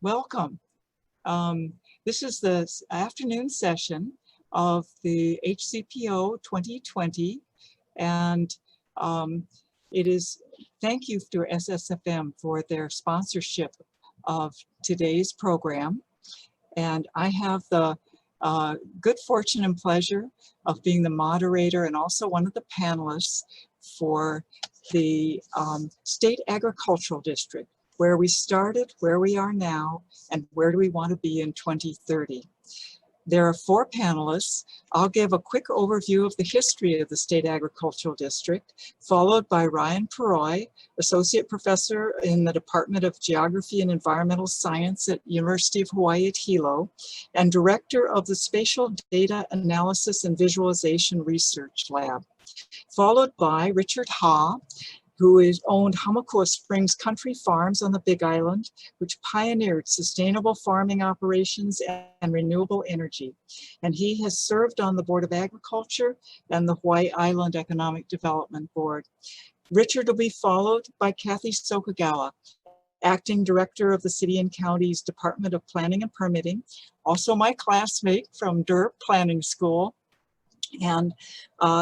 Welcome. This is the afternoon session of the HCPO 2020, and it is, thank you to SSFM for their sponsorship of today's program. And I have the good fortune and pleasure of being the moderator and also one of the panelists for the State Agricultural District, where we started, where we are now, and where do we want to be in 2030. There are 4 panelists. I'll give a quick overview of the history of the State Agricultural District, followed by Ryan Peroy, Associate Professor in the Department of Geography and Environmental Science at University of Hawaii at Hilo, and Director of the Spatial Data Analysis and Visualization Research Lab, followed by Richard Ha, who owned Hamakua Springs Country Farms on the Big Island, which pioneered sustainable farming operations and renewable energy. And he has served on the Board of Agriculture and the Hawaii Island Economic Development Board. Richard will be followed by Kathy Sokagawa, Acting Director of the City and County's Department of Planning and Permitting, also my classmate from DERP Planning School. And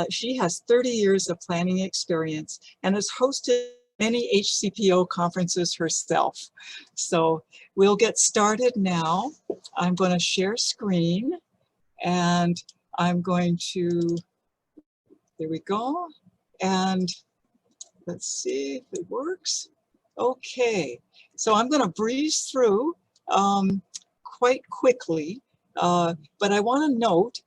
she has 30 years of planning experience and has hosted many HCPO conferences herself. So we'll get started now. I'm going to share screen and I'm going to, there we go. And let's see if it works. Okay, so I'm going to breeze through quite quickly, but I want to note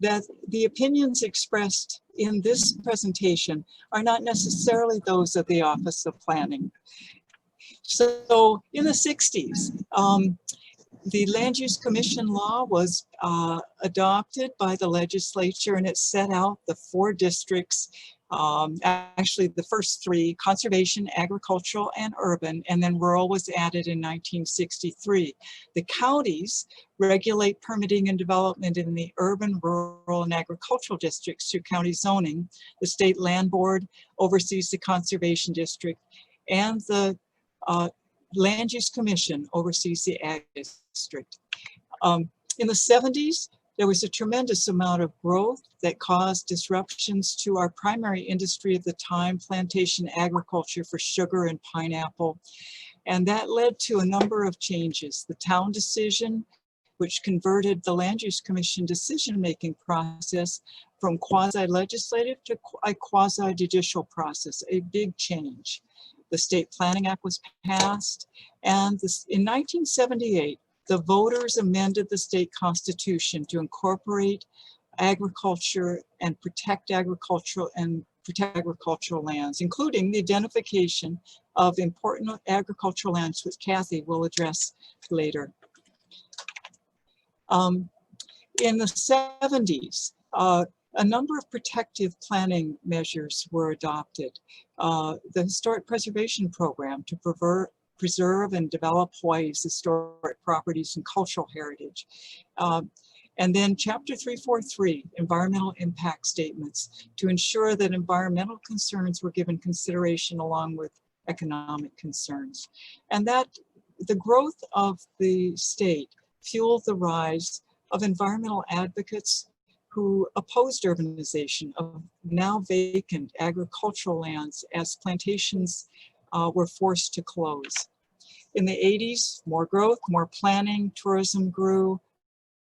that the opinions expressed in this presentation are not necessarily those of the Office of Planning. So in the 60s, the Land Use Commission law was adopted by the legislature, and it set out the 4 districts, actually the first 3, conservation, agricultural, and urban, and then rural was added in 1963. The counties regulate permitting and development in the urban, rural, and agricultural districts through county zoning. The State Land Board oversees the Conservation District, and the Land Use Commission oversees the Ag District. In the 70s, there was a tremendous amount of growth that caused disruptions to our primary industry at the time, plantation agriculture for sugar and pineapple. And that led to a number of changes. The town decision, which converted the Land Use Commission decision-making process from quasi-legislative to a quasi-judicial process, a big change. The State Planning Act was passed, and in 1978, the voters amended the state constitution to incorporate agriculture and protect agricultural lands, including the identification of important agricultural lands, which Kathy will address later. In the 70s, a number of protective planning measures were adopted. The Historic Preservation Program to preserve and develop Hawaii's historic properties and cultural heritage. And then Chapter 343, environmental impact statements, to ensure that environmental concerns were given consideration along with economic concerns. And that the growth of the state fueled the rise of environmental advocates who opposed urbanization of now vacant agricultural lands as plantations were forced to close. In the 80s, more growth, more planning, tourism grew,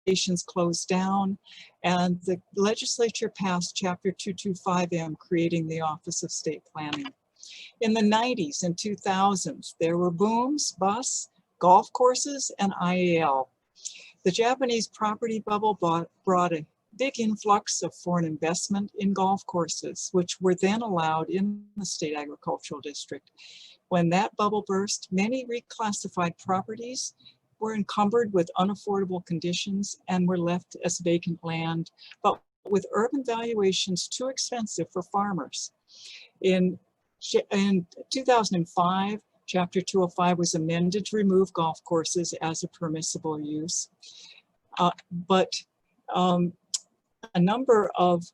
plantations closed down, and the legislature passed Chapter 225M, creating the Office of State Planning. In the 90s and 2000s, there were booms, bus, golf courses, and IAL. The Japanese property bubble brought a big influx of foreign investment in golf courses, which were then allowed in the State Agricultural District. When that bubble burst, many reclassified properties were encumbered with unaffordable conditions and were left as vacant land, but with urban valuations too expensive for farmers. In 2005, Chapter 205 was amended to remove golf courses as a permissible use. But a number of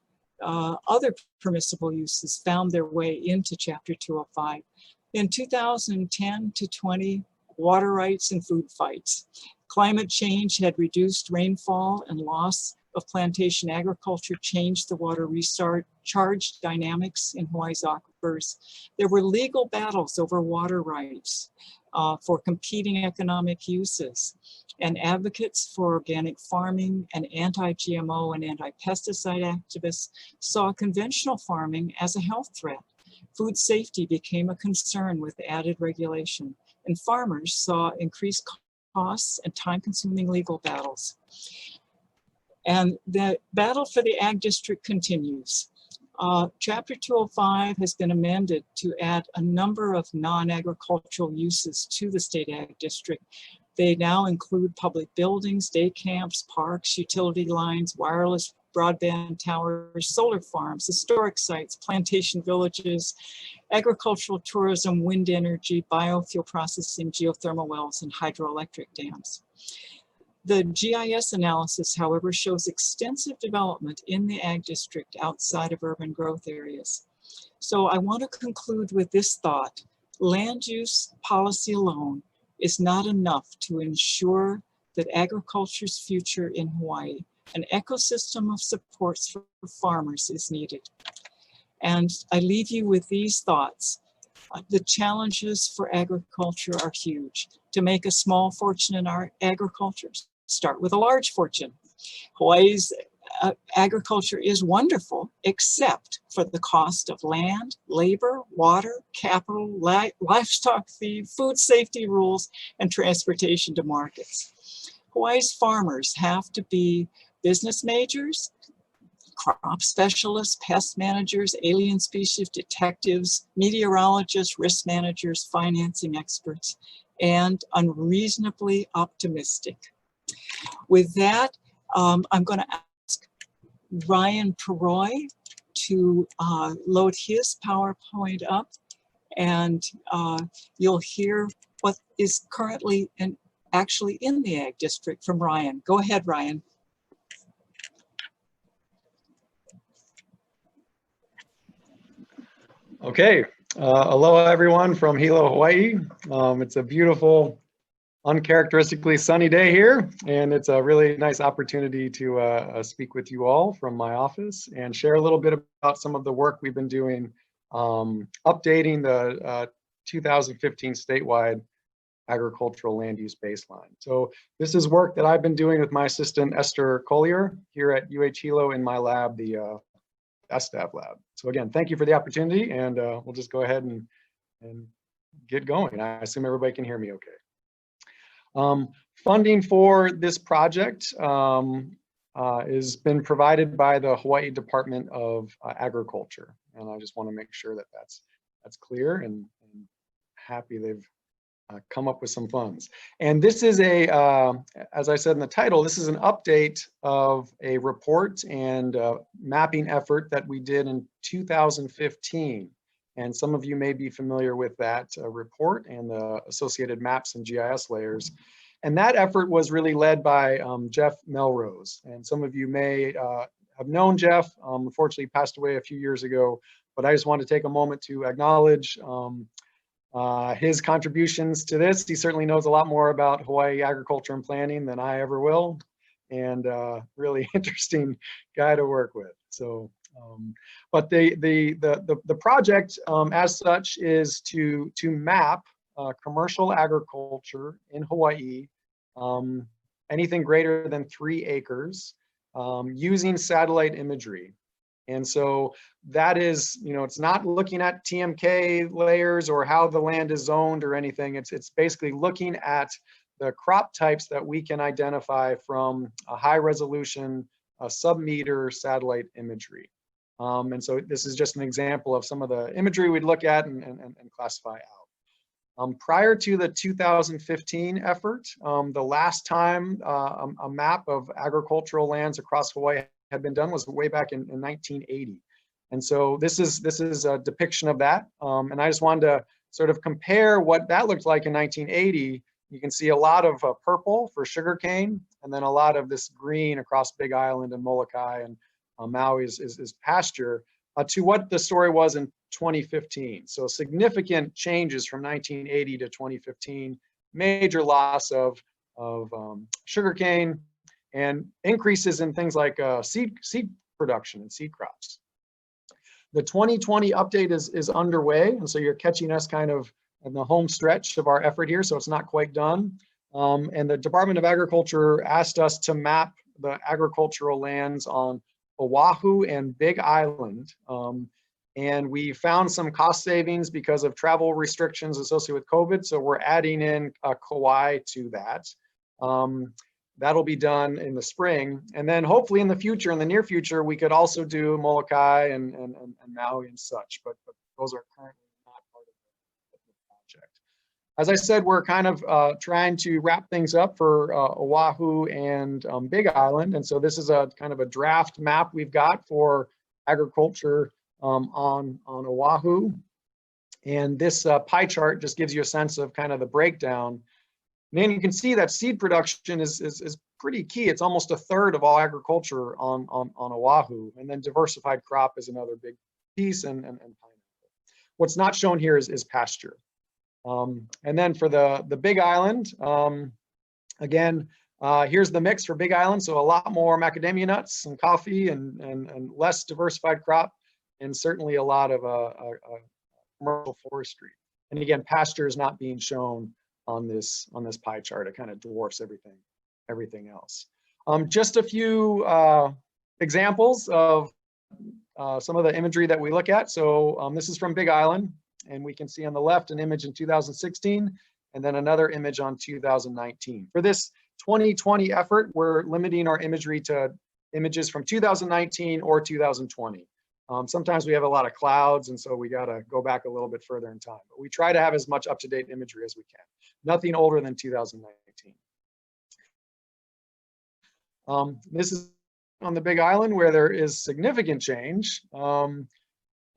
other permissible uses found their way into Chapter 205. In 2010 to 20, water rights and food fights. Climate change had reduced rainfall, and loss of plantation agriculture changed the water recharge dynamics in Hawaii's aquifers. There were legal battles over water rights for competing economic uses, and advocates for organic farming and anti-GMO and anti-pesticide activists saw conventional farming as a health threat. Food safety became a concern with added regulation, and farmers saw increased costs and time-consuming legal battles. And the battle for the Ag District continues. Chapter 205 has been amended to add a number of non-agricultural uses to the State Ag District. They now include public buildings, day camps, parks, utility lines, wireless broadband towers, solar farms, historic sites, plantation villages, agricultural tourism, wind energy, biofuel processing, geothermal wells, and hydroelectric dams. The GIS analysis, however, shows extensive development in the Ag District outside of urban growth areas. So I want to conclude with this thought: land use policy alone is not enough to ensure that agriculture's future in Hawaii. An ecosystem of supports for farmers is needed. And I leave you with these thoughts. The challenges for agriculture are huge. To make a small fortune in our agriculture, start with a large fortune. Hawaii's agriculture is wonderful, except for the cost of land, labor, water, capital, livestock feed, food safety rules, and transportation to markets. Hawaii's farmers have to be business majors, crop specialists, pest managers, alien species detectives, meteorologists, risk managers, financing experts, and unreasonably optimistic. With that, I'm going to ask Ryan Peroy to load his PowerPoint up, and you'll hear what is currently and actually in the Ag District from Ryan. Go ahead, Ryan. Okay, aloha everyone from Hilo, Hawaii. It's a beautiful, uncharacteristically sunny day here, and it's a really nice opportunity to speak with you all from my office and share a little bit about some of the work we've been doing updating the 2015 statewide agricultural land use baseline. So this is work that I've been doing with my assistant Esther Collier here at UH Hilo in my lab, the SDAV lab. So again, thank you for the opportunity, and we'll just go ahead and get going. I assume everybody can hear me okay. Funding for this project has been provided by the Hawaii Department of Agriculture, and I just want to make sure that that's clear, and happy they've come up with some funds. And this is as I said in the title, this is an update of a report and mapping effort that we did in 2015. And some of you may be familiar with that report and the associated maps and GIS layers. And that effort was really led by Jeff Melrose. And some of you may have known Jeff. Unfortunately, passed away a few years ago. But I just want to take a moment to acknowledge his contributions to this. He certainly knows a lot more about Hawaii agriculture and planning than I ever will, and really interesting guy to work with. So, but the project as such is to map commercial agriculture in Hawaii, anything greater than 3 acres, using satellite imagery. And so that is, it's not looking at TMK layers or how the land is zoned or anything. It's basically looking at the crop types that we can identify from a high resolution sub-meter satellite imagery. And so this is just an example of some of the imagery we'd look at and classify out. Prior to the 2015 effort, the last time a map of agricultural lands across Hawaii had been done was way back in 1980. And so this is a depiction of that. And I just wanted to sort of compare what that looked like in 1980. You can see a lot of purple for sugarcane, and then a lot of this green across Big Island and Molokai and Maui is pasture, to what the story was in 2015. So significant changes from 1980 to 2015. major loss of sugarcane and increases in things like seed production and seed crops. The 2020 update is underway, and so you're catching us kind of in the home stretch of our effort here, so it's not quite done. And the Department of Agriculture asked us to map the agricultural lands on Oahu and Big Island. And we found some cost savings because of travel restrictions associated with COVID, so we're adding in Kauai to that. That'll be done in the spring. And then hopefully in the future, in the near future, we could also do Molokai and Maui and such, but those are currently not part of the project. As I said, we're kind of trying to wrap things up for Oahu and Big Island. And so this is a kind of a draft map we've got for agriculture on Oahu. And this pie chart just gives you a sense of kind of the breakdown. And then you can see that seed production is pretty key. It's almost a third of all agriculture on Oahu. And then diversified crop is another big piece, and pineapple. What's not shown here is pasture. And then for the Big Island, again, here's the mix for Big Island. So a lot more macadamia nuts and coffee and less diversified crop, and certainly a lot of commercial forestry. And again, pasture is not being shown on this pie chart. It kind of dwarfs everything else. Just a few examples of some of the imagery that we look at. So this is from Big Island, and we can see on the left an image in 2016 and then another image on 2019. For this 2020 effort, we're limiting our imagery to images from 2019 or 2020. Sometimes we have a lot of clouds, and so we got to go back a little bit further in time. But we try to have as much up-to-date imagery as we can. Nothing older than 2019. This is on the Big Island where there is significant change. So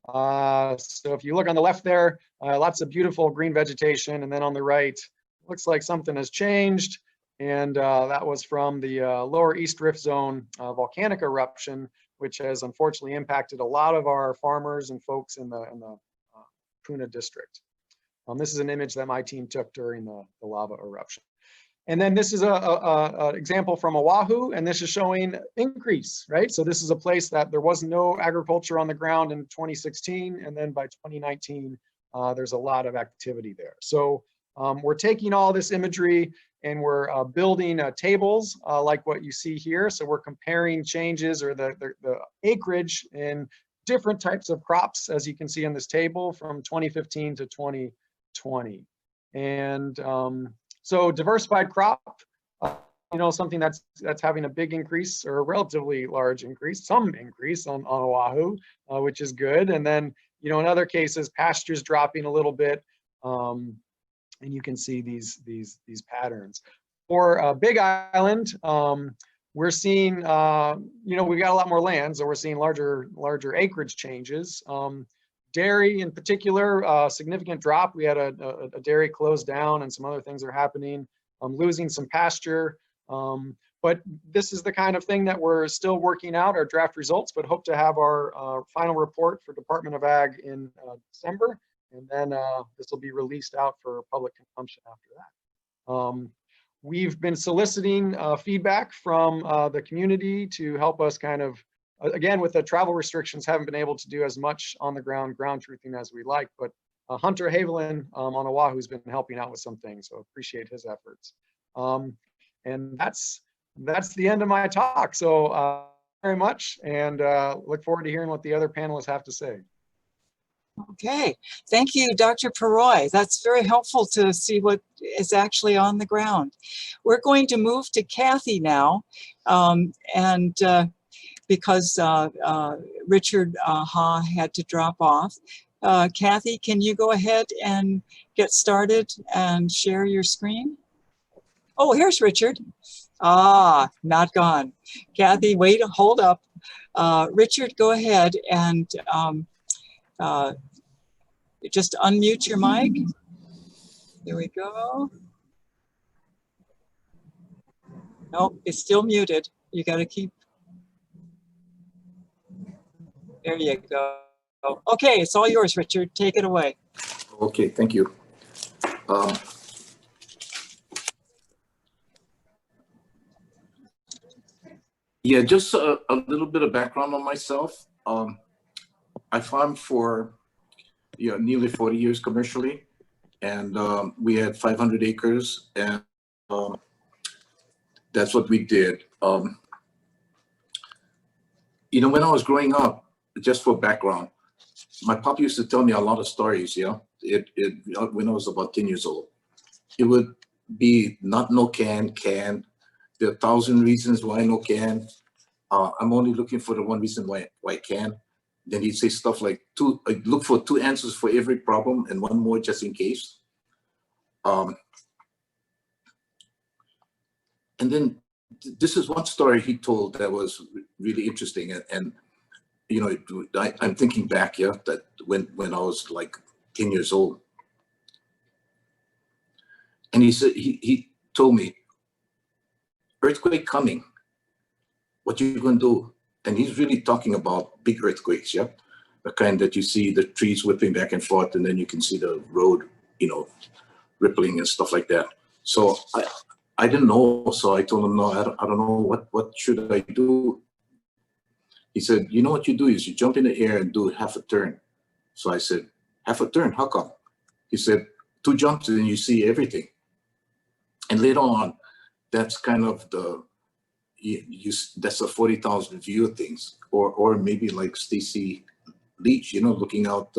if you look on the left there, lots of beautiful green vegetation, and then on the right, looks like something has changed. And that was from the lower East Rift Zone volcanic eruption, which has unfortunately impacted a lot of our farmers and folks in the Puna district. This is an image that my team took during the lava eruption. And then this is an example from Oahu, and this is showing increase, right? So this is a place that there was no agriculture on the ground in 2016, and then by 2019, there's a lot of activity there. So we're taking all this imagery and we're building tables like what you see here. So we're comparing changes or the acreage in different types of crops, as you can see in this table, from 2015 to 2020. And so diversified crop, something that's having a big increase or a relatively large increase, some increase on Oahu, which is good. And then, in other cases, pastures dropping a little bit. And you can see these patterns. For Big Island, we're seeing, we got a lot more land, so we're seeing larger acreage changes. Dairy in particular, significant drop. We had a dairy closed down, and some other things are happening. Losing some pasture. But this is the kind of thing that we're still working out, our draft results, but hope to have our final report for Department of Ag in December. And then this will be released out for public consumption after that. We've been soliciting feedback from the community to help us kind of, again, with the travel restrictions, haven't been able to do as much on the ground truthing as we like, but Hunter Haviland on Oahu has been helping out with some things, so appreciate his efforts. And that's the end of my talk. So very much, and look forward to hearing what the other panelists have to say. Okay, thank you, Dr. Peroy. That's very helpful to see what is actually on the ground. We're going to move to Kathy now, and because Richard Ha had to drop off. Kathy, can you go ahead and get started and share your screen? Oh, here's Richard. Ah, not gone. Kathy, wait, hold up. Richard, go ahead and just unmute your mic. There we go. Nope, it's still muted. You got to keep. There you go. Okay, it's all yours, Richard. Take it away. Okay, thank you. Yeah, just a little bit of background on myself. I farmed for nearly 40 years commercially, and we had 500 acres, and um, that's what we did. When I was growing up, just for background, my pop used to tell me a lot of stories. When I was about 10 years old, it would be not no can. There are 1,000 reasons why no can. I'm only looking for the one reason why can. Then he'd say stuff like look for 2 answers for every problem and 1 more just in case. And then this is one story he told that was really interesting. And I'm thinking back, that when I was like 10 years old. And he said, he told me, earthquake coming, what you gonna do? And he's really talking about big earthquakes, the kind that you see the trees whipping back and forth, and then you can see the road, rippling and stuff like that. So I didn't know, so I told him, no, I don't know, what should I do? He said, you know what you do is you jump in the air and do half a turn. So I said, half a turn, how come? He said, 2 jumps and you see everything. And later on, that's kind of that's a 40,000 view of things, or maybe like Stacy Leach, looking out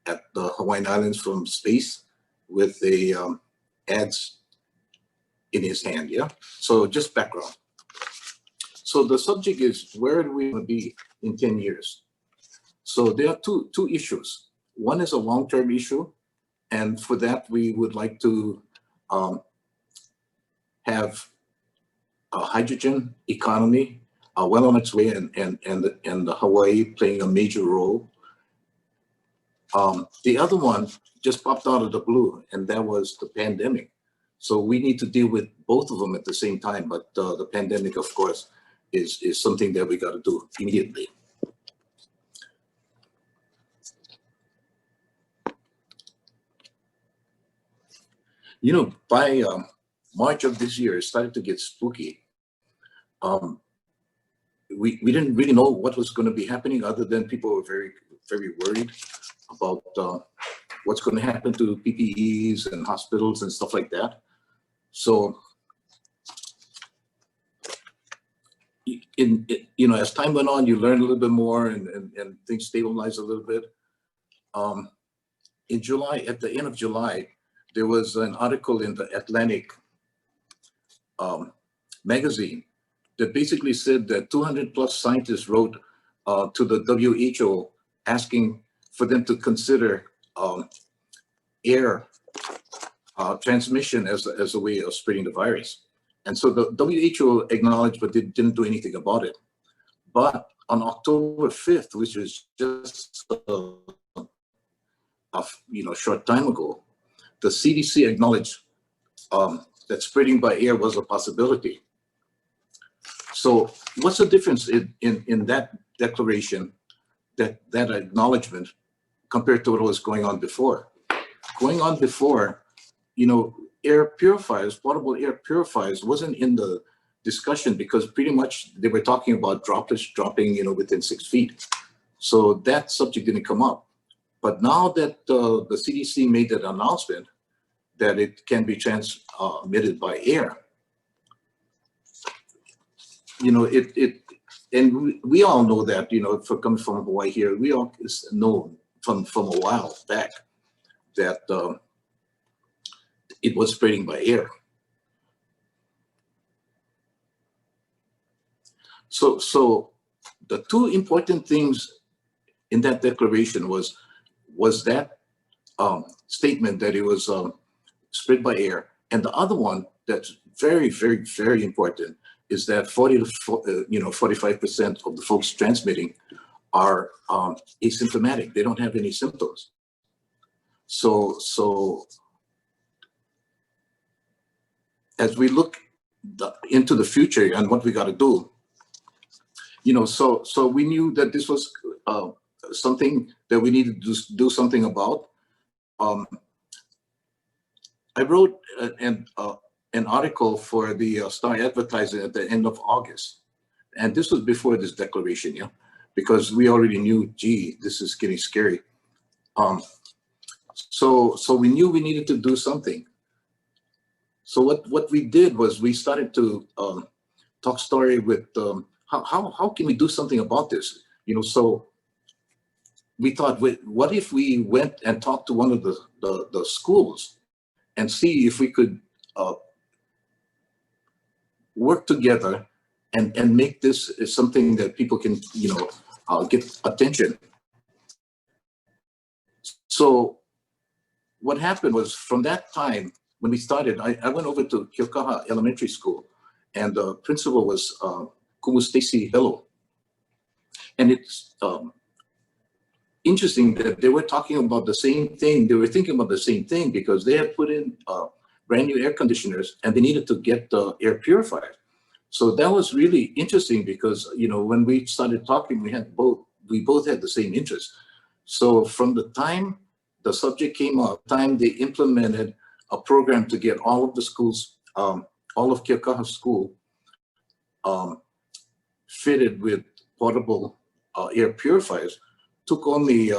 at the Hawaiian Islands from space with the ads in his hand. So just background. So the subject is, where do we want to be in 10 years? So there are two issues. One is a long-term issue, and for that we would like to have a hydrogen economy well on its way, and the Hawaii playing a major role. The other one just popped out of the blue, and that was the pandemic. So we need to deal with both of them at the same time. But the pandemic, of course, is something that we got to do immediately. By March of this year, it started to get spooky. We didn't really know what was going to be happening, other than people were very, very worried about what's going to happen to PPEs and hospitals and stuff like that. So, as time went on, you learn a little bit more, and things stabilized a little bit. In July, at the end of July, there was an article in the Atlantic magazine that basically said that 200 plus scientists wrote to the WHO asking for them to consider air transmission as a way of spreading the virus. And so the WHO acknowledged, but they didn't do anything about it. But on October 5th, which was just a short time ago, the CDC acknowledged that spreading by air was a possibility. So what's the difference in that declaration, that acknowledgement, compared to what was going on before? Going on before, air purifiers, portable air purifiers wasn't in the discussion, because pretty much they were talking about droplets dropping, within 6 feet. So that subject didn't come up. But now that the CDC made that announcement that it can be transmitted by air, and we all know that, for coming from Hawaii here, we all know from a while back that it was spreading by air. So the 2 important things in that declaration was that statement that it was spread by air, and the other one that's very, very, very important is that 45% of the folks transmitting are asymptomatic. They don't have any symptoms. So as we look into the future and what we got to do, so we knew that this was something that we needed to do something about. I wrote an article for the Star Advertiser at the end of August, and this was before this declaration, yeah, because we already knew, gee, this is getting scary. So we knew we needed to do something. So what we did was we started to talk story with how can we do something about this? You know, so we thought, what if we went and talked to one of the schools and see if we could work together and make this something that people can, you know, get attention. So what happened was, from that time when we started, I went over to Kyokaha Elementary School, and the principal was Kumu Stacy Hello. And it's interesting that they were talking about the same thing. They were thinking about the same thing because they had put in brand new air conditioners and they needed to get the air purifiers. So that was really interesting because, you know, when we started talking, we both had the same interest. So from the time the subject came up, time they implemented a program to get all of the schools, all of Kyokaha School fitted with portable air purifiers, took only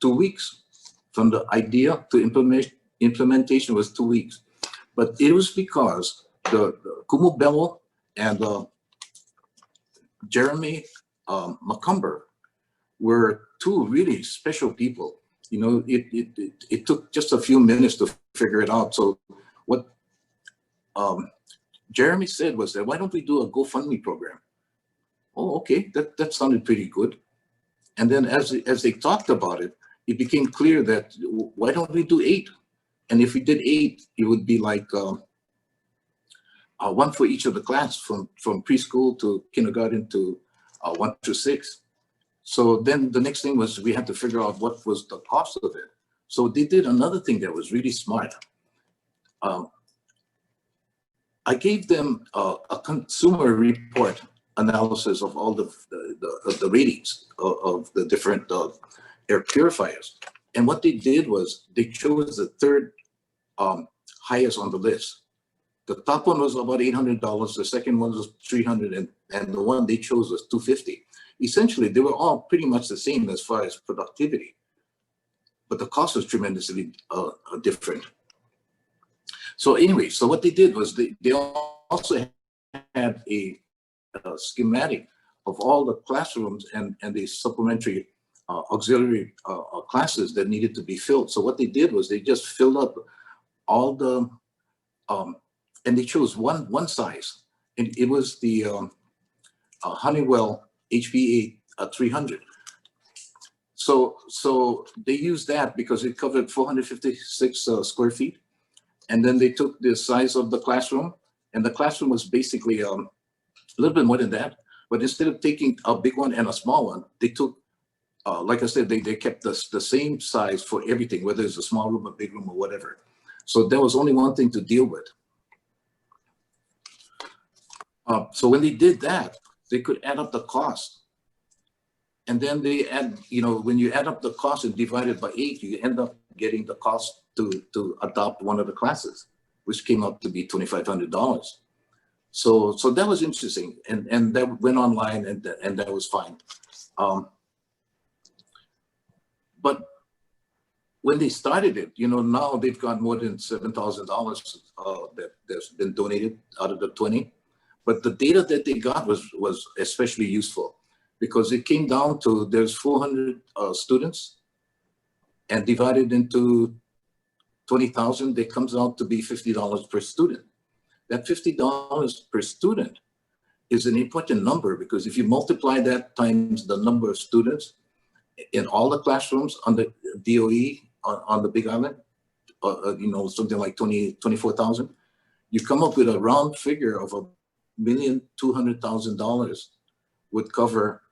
2 weeks. From the idea to implementation was 2 weeks. But it was because the Kumu Bello and Jeremy McCumber were two really special people. You know, it took just a few minutes to figure it out. So what Jeremy said was that, why don't we do a GoFundMe program? Oh, okay, that sounded pretty good. And then as they talked about it, it became clear that, why don't we do 8? And if we did 8, it would be like one for each of the class, from preschool to kindergarten to 1 through 6. So then the next thing was we had to figure out what was the cost of it. So they did another thing that was really smart. I gave them a consumer report analysis of all the ratings of the different air purifiers. And what they did was they chose the third highest on the list. The top one was about $800. The second one was $300, and the one they chose was $250. Essentially, they were all pretty much the same as far as productivity, but the cost was tremendously different. So anyway, so what they did was they also had a schematic of all the classrooms and the supplementary auxiliary classes that needed to be filled. So what they did was they just filled up all the, and they chose one size, and it was the Honeywell HPA 300. So they used that because it covered 456 square feet. And then they took the size of the classroom, and the classroom was basically a little bit more than that. But instead of taking a big one and a small one, they took, like I said, they kept the same size for everything, whether it's a small room, a big room, or whatever. So there was only one thing to deal with. So when they did that, they could add up the cost. And then they add, you know, when you add up the cost and divide it by 8, you end up getting the cost to adopt one of the classes, which came up to be $2,500. So that was interesting, and that went online, and that was fine. But when they started it, you know, now they've got more than $7,000 that's been donated out of the 20. But the data that they got was especially useful, because it came down to, there's 400 students, and divided into 20,000, that comes out to be $50 per student. That $50 per student is an important number, because if you multiply that times the number of students in all the classrooms on the DOE on the Big Island, you know, something like 24,000, you come up with a round figure of $1,200,000 would cover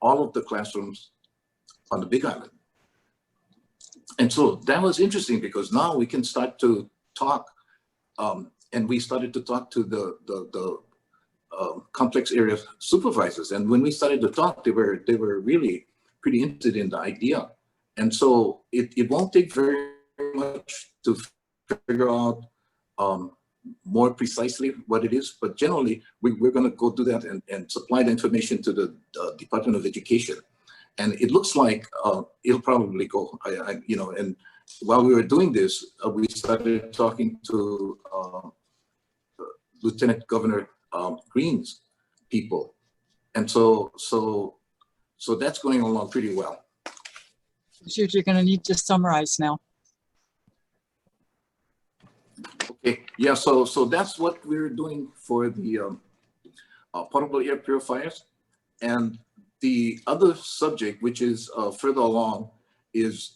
all of the classrooms on the Big Island. And so that was interesting, because now we can start to talk, and we started to talk to the complex area supervisors. And when we started to talk, they were really pretty interested in the idea. And so it won't take very much to figure out more precisely what it is, but generally we're going to go do that and supply the information to the Department of Education. And it looks like it'll probably go, you know, and while we were doing this, we started talking to Lieutenant Governor Green's people. And so that's going along pretty well. Richard, you're going to need to summarize now. Okay, yeah, so that's what we're doing for the potable air purifiers. And the other subject, which is further along, is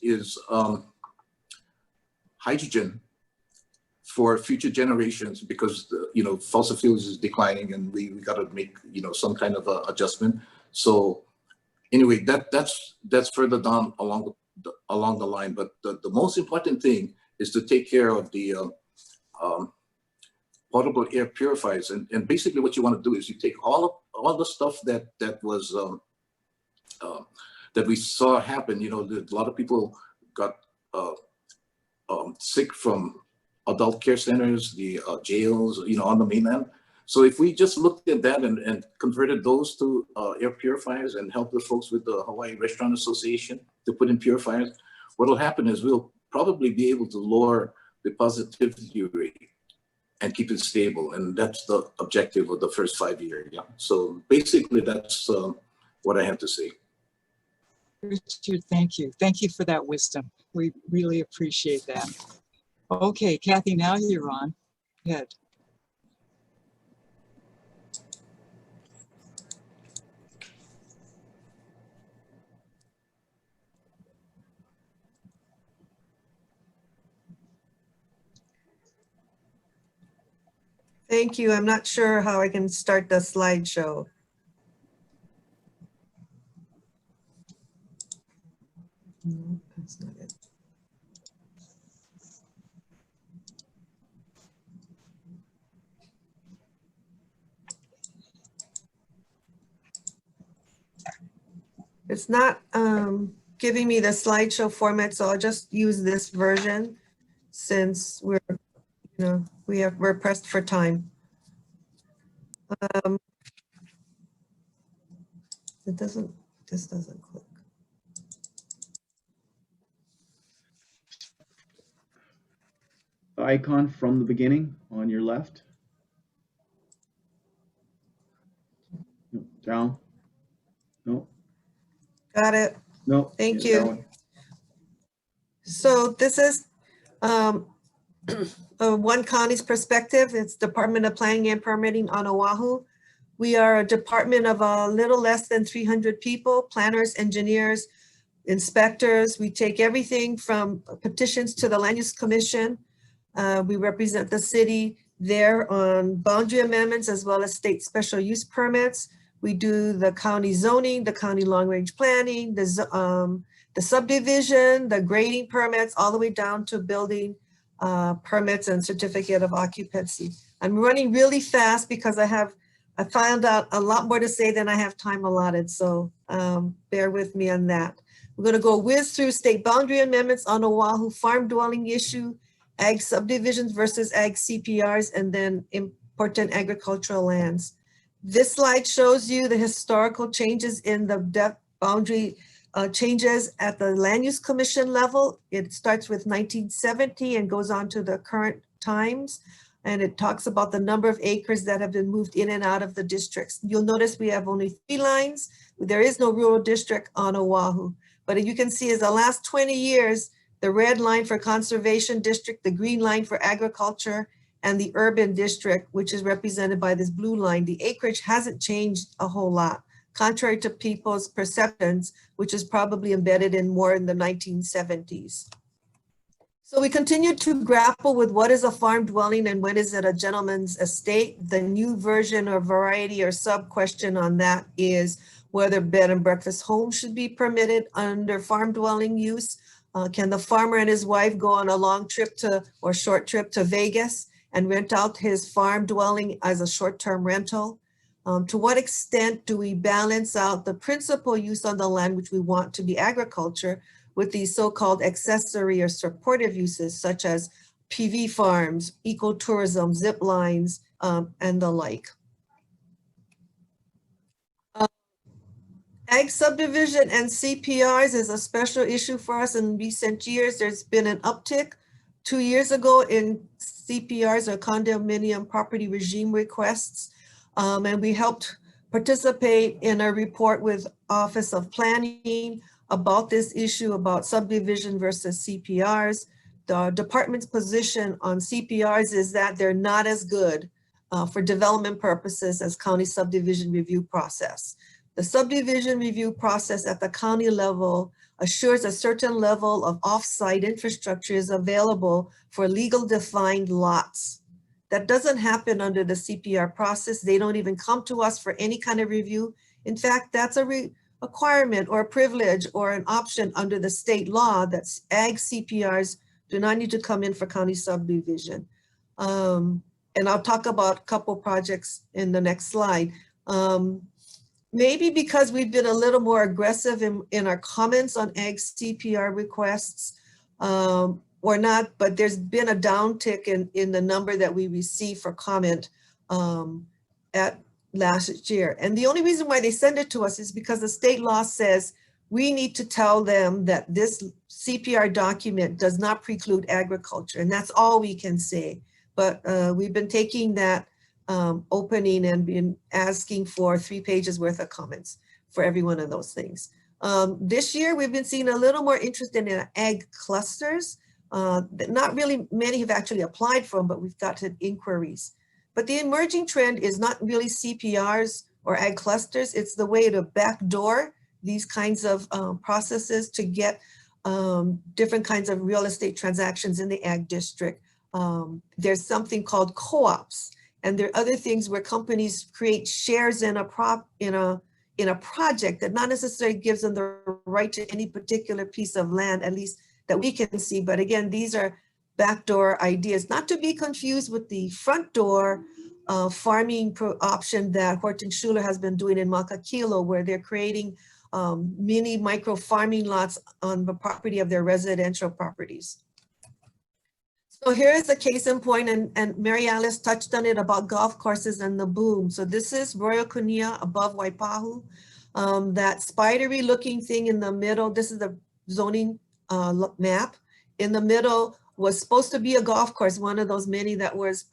hydrogen for future generations, because you know, fossil fuels is declining, and we got to make, you know, some kind of adjustment. So anyway, that's further down along the line. But the most important thing is to take care of the potable air purifiers, and basically what you want to do is you take all the stuff that was that we saw happen. You know, a lot of people got sick from adult care centers, the jails, you know, on the mainland. So if we just looked at that and converted those to air purifiers and helped the folks with the Hawaii Restaurant Association to put in purifiers, what will happen is we'll probably be able to lower the positivity rate and keep it stable. And that's the objective of the first 5 years. Yeah. So basically that's what I have to say. Richard, thank you. Thank you for that wisdom. We really appreciate that. Okay, Kathy, now you're on. Go ahead. Thank you. I'm not sure how I can start the slideshow. No, that's not it. It's not giving me the slideshow format, so I'll just use this version since we're, you know, we're pressed for time. This doesn't click. The icon from the beginning on your left. No, down. No. Got it. No. Thank yeah, that you. one. So this is one county's perspective. It's Department of Planning and Permitting on Oahu. We are a department of a little less than 300 people, planners, engineers, inspectors. We take everything from petitions to the Land Use Commission. We represent the city there on boundary amendments as well as state special use permits. We do the county zoning, the county long range planning, the subdivision, the grading permits, all the way down to building permits and certificate of occupancy. I'm running really fast because I found out a lot more to say than I have time allotted. So bear with me on that. We're going to go whiz through state boundary amendments on Oahu, farm dwelling issue, ag subdivisions versus ag CPRs, and then important agricultural lands. This slide shows you the historical changes in the depth boundary changes at the Land Use Commission level. It starts with 1970 and goes on to the current times. And it talks about the number of acres that have been moved in and out of the districts. You'll notice we have only 3 lines. There is no rural district on Oahu. But you can see is the last 20 years, the red line for conservation district, the green line for agriculture, and the urban district, which is represented by this blue line. The acreage hasn't changed a whole lot, contrary to people's perceptions, which is probably embedded in more in the 1970s. So we continue to grapple with what is a farm dwelling and when is it a gentleman's estate. The new version or variety or sub question on that is whether bed and breakfast homes should be permitted under farm dwelling use. Can the farmer and his wife go on a long trip or short trip to Vegas and rent out his farm dwelling as a short-term rental? To what extent do we balance out the principal use on the land, which we want to be agriculture, with these so-called accessory or supportive uses, such as PV farms, ecotourism, zip lines, and the like. Ag subdivision and CPRs is a special issue for us in recent years. There's been an uptick 2 years ago in CPRs, or condominium property regime requests. And we helped participate in a report with Office of Planning about this issue about subdivision versus CPRs. The department's position on CPRs is that they're not as good for development purposes as county subdivision review process. The subdivision review process at the county level assures a certain level of off-site infrastructure is available for legal defined lots. That doesn't happen under the CPR process. They don't even come to us for any kind of review. In fact, that's a requirement or a privilege or an option under the state law that ag CPRs do not need to come in for county subdivision. And I'll talk about a couple projects in the next slide. Maybe because we've been a little more aggressive in our comments on ag CPR requests or not, but there's been a downtick in the number that we receive for comment at last year. And the only reason why they send it to us is because the state law says we need to tell them that this CPR document does not preclude agriculture, and that's all we can say. But we've been taking that opening and been asking for 3 pages worth of comments for every one of those things. This year, we've been seeing a little more interest in ag clusters. Not really many have actually applied for them, but we've gotten inquiries. But the emerging trend is not really CPRs or ag clusters. It's the way to backdoor these kinds of processes to get different kinds of real estate transactions in the ag district. There's something called co-ops. And there are other things where companies create shares in a project that not necessarily gives them the right to any particular piece of land, at least that we can see. But again, these are backdoor ideas, not to be confused with the front door farming option that Horton Schuler has been doing in Makakilo, where they're creating mini micro farming lots on the property of their residential properties. So here is a case in point, and Mary Alice touched on it about golf courses and the boom. So this is Royal Kunia above Waipahu. That spidery looking thing in the middle, this is the zoning map. In the middle was supposed to be a golf course, one of those many that was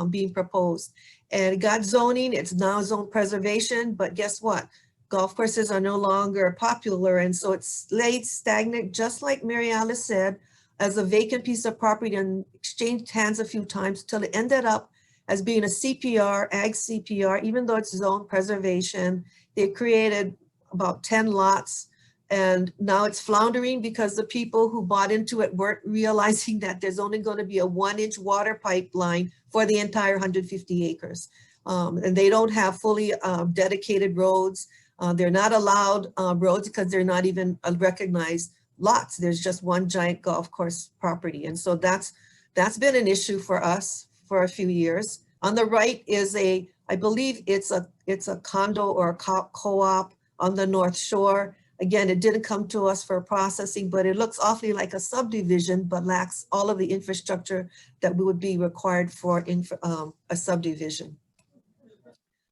being proposed. And it got zoning, it's now zone preservation, but guess what? Golf courses are no longer popular, and so it's laid stagnant, just like Mary Alice said, as a vacant piece of property and exchanged hands a few times till it ended up as being a CPR, ag CPR, even though it's zone preservation. They created about 10 lots, and now it's floundering because the people who bought into it weren't realizing that there's only going to be a 1-inch water pipeline for the entire 150 acres. And they don't have fully dedicated roads. They're not allowed roads because they're not even recognized lots. There's just one giant golf course property. And so that's been an issue for us for a few years. On the right is I believe it's a condo or a co-op on the North Shore. Again, it didn't come to us for processing, but it looks awfully like a subdivision, but lacks all of the infrastructure that would be required for a subdivision.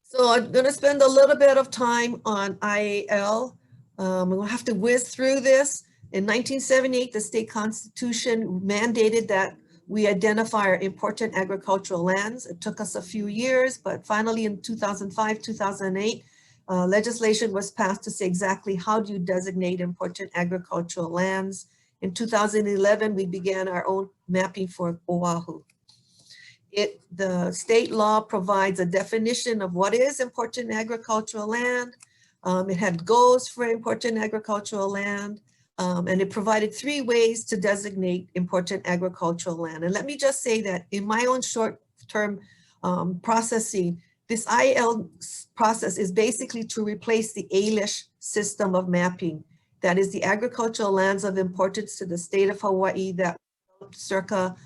So I'm gonna spend a little bit of time on IAL. We'll have to whiz through this. In 1978, the state constitution mandated that we identify our important agricultural lands. It took us a few years, but finally in 2005, 2008, legislation was passed to say exactly how do you designate important agricultural lands. In 2011, we began our own mapping for Oahu. The state law provides a definition of what is important agricultural land. It had goals for important agricultural land. And it provided 3 ways to designate important agricultural land. And let me just say that in my own short-term processing, this IL process is basically to replace the ALISH system of mapping. That is the agricultural lands of importance to the state of Hawaii that circa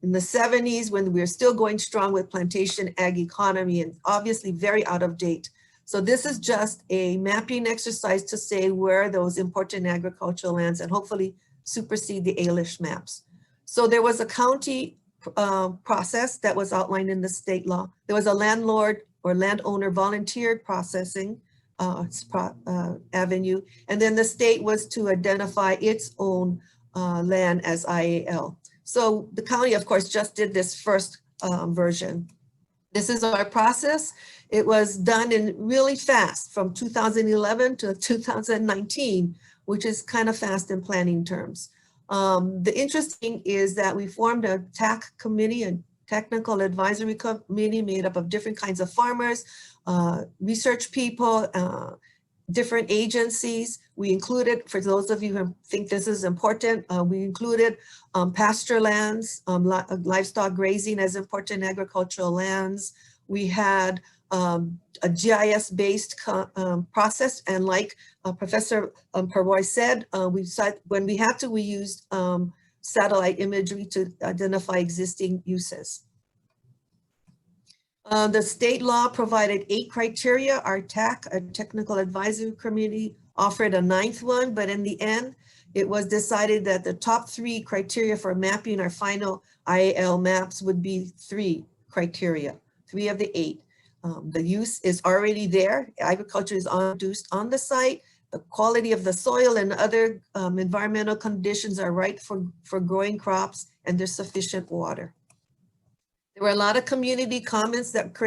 in the 70s when we were still going strong with plantation ag economy and obviously very out of date. So this is just a mapping exercise to say where those important agricultural lands and hopefully supersede the ALISH maps. So there was a county process that was outlined in the state law. There was a landlord or landowner volunteered processing avenue, and then the state was to identify its own land as IAL. So the county, of course, just did this first version. This is our process. It was done in really fast from 2011 to 2019, which is kind of fast in planning terms. The interesting is that we formed a TAC committee, a technical advisory committee made up of different kinds of farmers, research people, different agencies. We included, for those of you who think this is important, we included pasture lands, livestock grazing as important agricultural lands. We had a GIS-based process, and like Professor Paroy said, when we had to, we used satellite imagery to identify existing uses. The state law provided 8 criteria. Our TAC, a technical advisory committee, offered a 9th one, but in the end, it was decided that the top 3 criteria for mapping our final IAL maps would be 3 criteria, 3 of the 8. The use is already there. Agriculture is introduced on the site. The quality of the soil and other environmental conditions are right for growing crops, and there's sufficient water. There were a lot of community comments that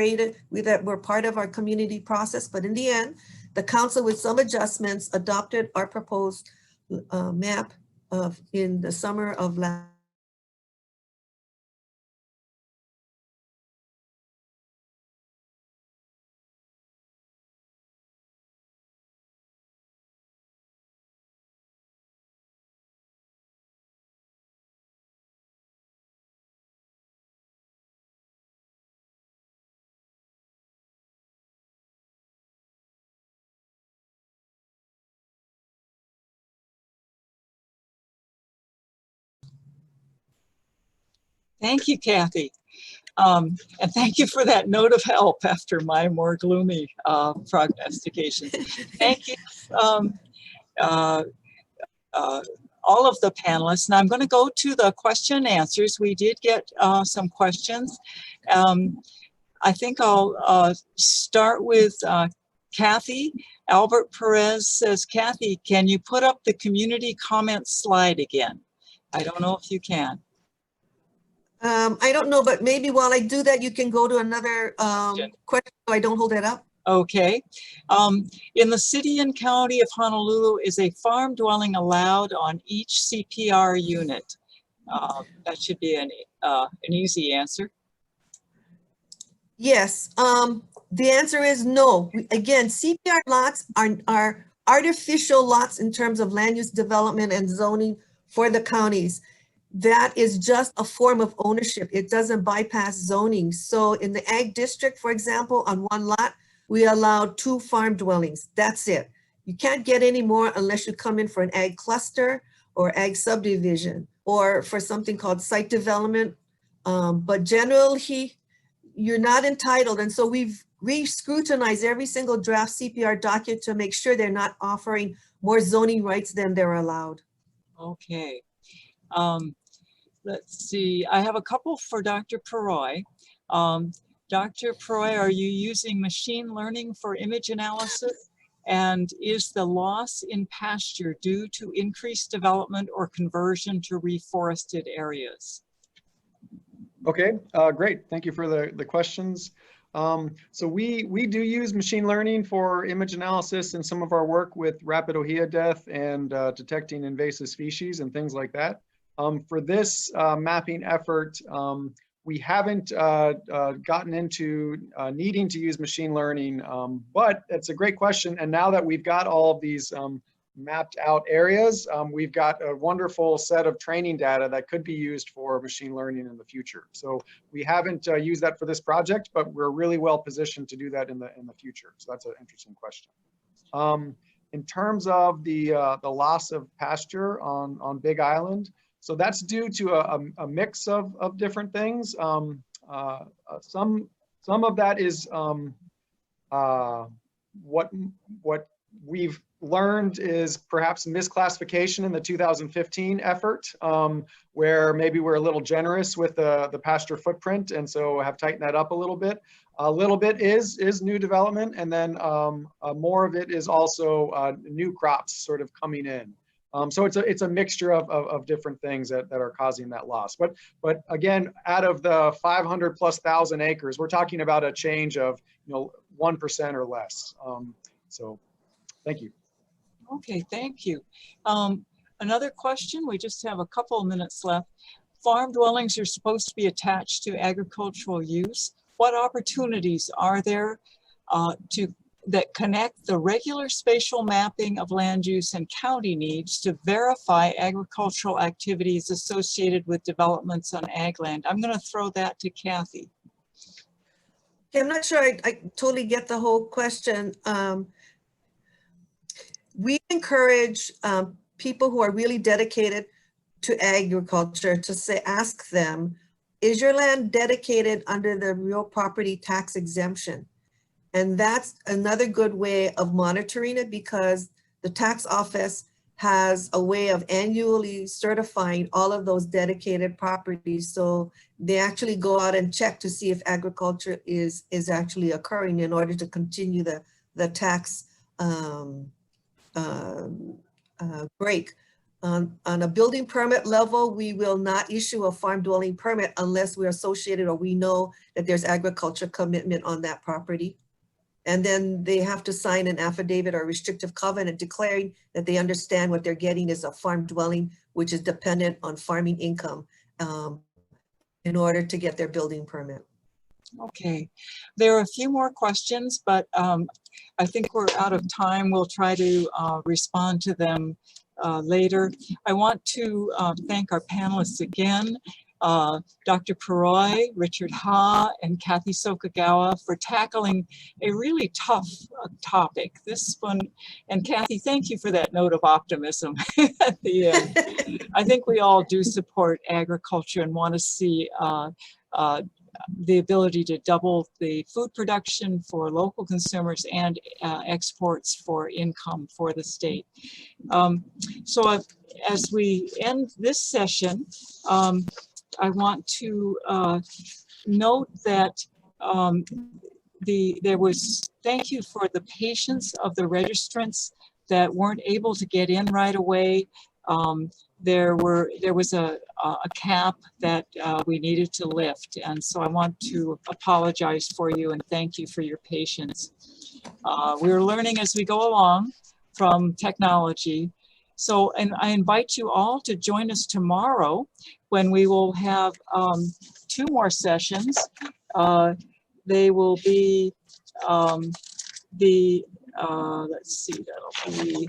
were part of our community process, but in the end, the council, with some adjustments, adopted our proposed map in the summer of last. Thank you, Kathy. And thank you for that note of help after my more gloomy prognostications. Thank you, all of the panelists. And I'm going to go to the question and answers. We did get some questions. I think I'll start with Kathy. Albert Perez says, Kathy, can you put up the community comments slide again? I don't know if you can. I don't know, but maybe while I do that, you can go to another question so I don't hold that up. Okay. In the city and county of Honolulu, is a farm dwelling allowed on each CPR unit? That should be an easy answer. Yes. The answer is no. Again, CPR lots are artificial lots in terms of land use development and zoning for the counties. That is just a form of ownership. It doesn't bypass zoning. So in the ag district, for example, on one lot, we allowed 2 farm dwellings. That's it. You can't get any more unless you come in for an ag cluster or ag subdivision or for something called site development. But generally, you're not entitled. And so we've re-scrutinized every single draft CPR document to make sure they're not offering more zoning rights than they're allowed. Okay. Let's see. I have a couple for Dr. Paroy. Dr. Paroy, are you using machine learning for image analysis? And is the loss in pasture due to increased development or conversion to reforested areas? Okay, great. Thank you for the questions. So we do use machine learning for image analysis in some of our work with rapid ohia death and detecting invasive species and things like that. For this mapping effort, we haven't gotten into needing to use machine learning, but it's a great question. And now that we've got all of these mapped out areas, we've got a wonderful set of training data that could be used for machine learning in the future. So we haven't used that for this project, but we're really well positioned to do that in the future. So that's an interesting question. In terms of the loss of pasture on Big Island, so that's due to a mix of different things. Some of that is what we've learned is perhaps misclassification in the 2015 effort, where maybe we're a little generous with the pasture footprint, and so have tightened that up a little bit. A little bit is new development, and then more of it is also new crops sort of coming in. So it's a mixture of different things that are causing that loss. But again, out of the 500,000+ acres, we're talking about a change of 1% or less. So thank you. Okay, thank you. Another question, we just have a couple of minutes left. Farm dwellings are supposed to be attached to agricultural use. What opportunities are there that connect the regular spatial mapping of land use and county needs to verify agricultural activities associated with developments on ag land? I'm going to throw that to Kathy. Okay, I'm not sure I totally get the whole question. We encourage people who are really dedicated to agriculture to ask them, is your land dedicated under the real property tax exemption? And that's another good way of monitoring it, because the tax office has a way of annually certifying all of those dedicated properties. So they actually go out and check to see if agriculture is actually occurring in order to continue the tax break. On a building permit level, we will not issue a farm dwelling permit unless we're associated or we know that there's agriculture commitment on that property. And then they have to sign an affidavit or restrictive covenant declaring that they understand what they're getting is a farm dwelling, which is dependent on farming income in order to get their building permit. Okay, there are a few more questions, but I think we're out of time. We'll try to respond to them later. I want to thank our panelists again, Dr. Perroy, Richard Ha, and Kathy Sokagawa for tackling a really tough topic. This one, and Kathy, thank you for that note of optimism at the end. I think we all do support agriculture and want to see the ability to double the food production for local consumers and exports for income for the state. So as we end this session, I want to note that thank you for the patience of the registrants that weren't able to get in right away. There was a cap that we needed to lift, and so I want to apologize for you and thank you for your patience. We're learning as we go along from technology. So, and I invite you all to join us tomorrow when we will have 2 more sessions. They will be let's see, that'll be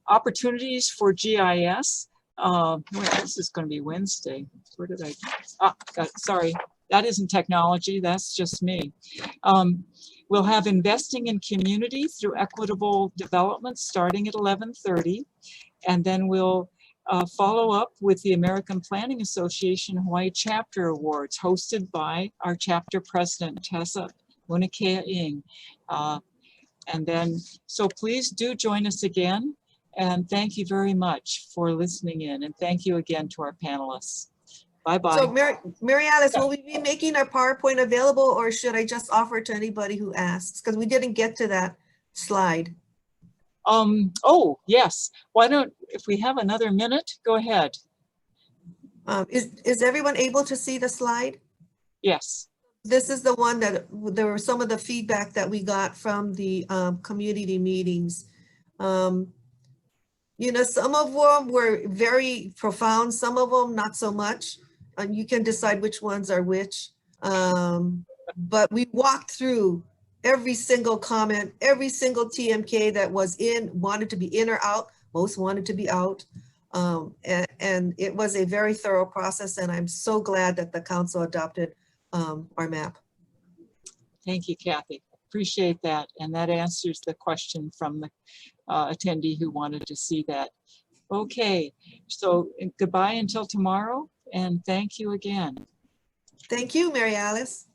opportunities for GIS. This is going to be Wednesday. Where did I? Sorry, that isn't technology. That's just me. We'll have investing in community through equitable development starting at 11:30, and then we'll follow up with the American Planning Association Hawaii Chapter Awards, hosted by our chapter president, Tessa Munikea-Ing. And then, so please do join us again. And thank you very much for listening in. And thank you again to our panelists. Bye-bye. So Mary Alice, will we be making our PowerPoint available, or should I just offer it to anybody who asks? Because we didn't get to that slide. Oh, yes. Why don't, if we have another minute, go ahead. Is everyone able to see the slide? Yes. This is the one that there were some of the feedback that we got from the community meetings. You know, some of them were very profound, some of them not so much. And you can decide which ones are which. But we walked through every single comment, every single TMK that was wanted to be in or out. Most wanted to be out. And it was a very thorough process. And I'm so glad that the council adopted our map. Thank you, Kathy. Appreciate that. And that answers the question from the attendee who wanted to see that. Okay, so goodbye until tomorrow, and thank you again. Thank you, Mary Alice.